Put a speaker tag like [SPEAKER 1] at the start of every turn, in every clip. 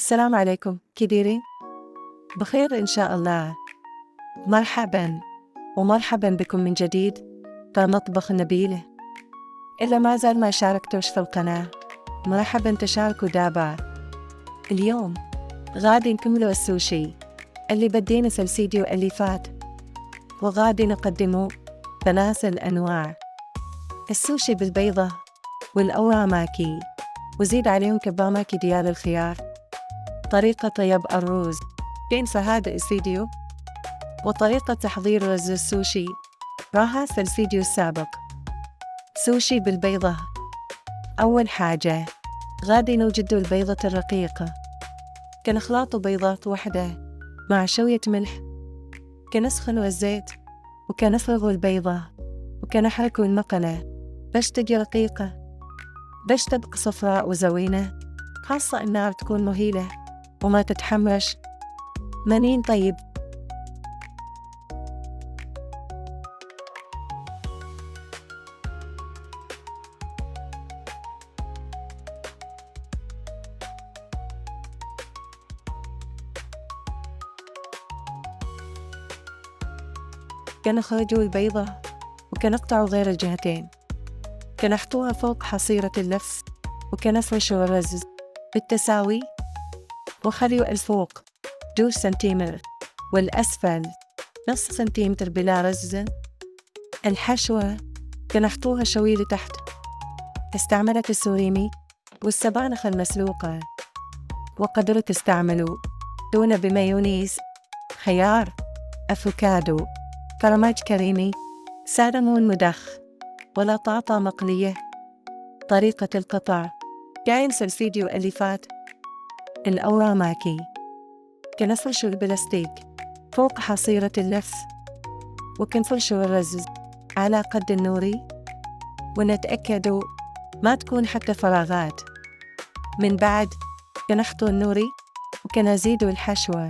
[SPEAKER 1] السلام عليكم، كيف بخير إن شاء الله. مرحباً ومرحباً بكم من جديد في مطبخ نبيلة. إلا ما زال ما شاركتوش في القناة، مرحباً تشاركوا دابا. اليوم غادي نكملوا السوشي اللي بدينا في الفيديو اللي فات، وغادي نقدمه ثلاث الأنواع: السوشي بالبيضة والأوراماكي، وزيد عليهم كباماكي ديال الخيار. طريقة طيب الرز كاين في هذا الفيديو، وطريقة تحضير رز السوشي راها في الفيديو السابق. سوشي بالبيضة. أول حاجة غادي نوجد البيضة الرقيقة، كنخلط بيضات وحدة مع شوية ملح، كنسخن الزيت وكنفرغ البيضة وكنحرك المقلة باش تجي رقيقة، باش تبقى صفراء وزوينة، خاصة النار تكون مهيلة وما تتحمرش. منين طيب كنخرجوا البيضة وكنقطعوا غير الجهتين، كنحطوها فوق حصيرة اللف، وكنفرشوا الرز بالتساوي، وخليوا الفوق 2 سنتيمتر والأسفل نص سنتيمتر بلا رز. الحشوة كنحطوها شوي لتحت. استعملت السوريمي والسبانخ المسلوقة، وقدروا تستعملوا تونة بمايونيز، خيار، أفوكادو، فرماج كريمي، سالمون مدخ، ولا طاطا مقلية. طريقة القطع كاين في الفيديو اللي فات. الأوراماكي كنفرشوا البلاستيك فوق حصيرة اللف، وكنفرشوا الرز على قد النوري، ونتأكدوا ما تكون حتى فراغات. من بعد كنحطوا النوري وكنزيدوا الحشوة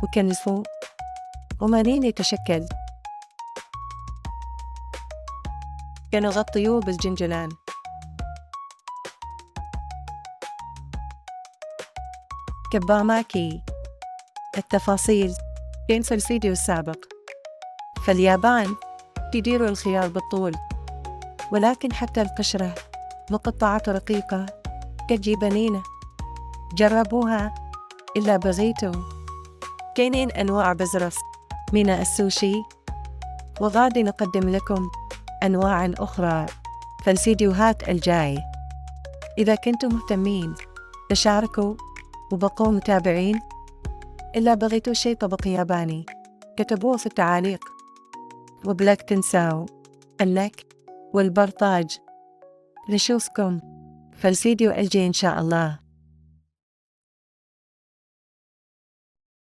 [SPEAKER 1] وكنلفوا ومانين يتشكل، كنغطيوه بالجنجلان. كباماكي. التفاصيل كاين في الفيديو السابق. في اليابان يديروا الخيار بالطول، ولكن حتى القشرة مقطعات رقيقة كتجي بنينة. جربوها إلا بغيتوا. كاينين أنواع بزرف من السوشي، وغادي نقدم لكم أنواع أخرى في الفيديوهات الجاي. إذا كنتم مهتمين تشاركوا وبقوا متابعين. إلا بغيتوا شي طبق ياباني كتبوه في التعاليق، وبلاك تنساو اللايك والبرطاج. نشوفكم في الفيديو الجاي إن شاء الله.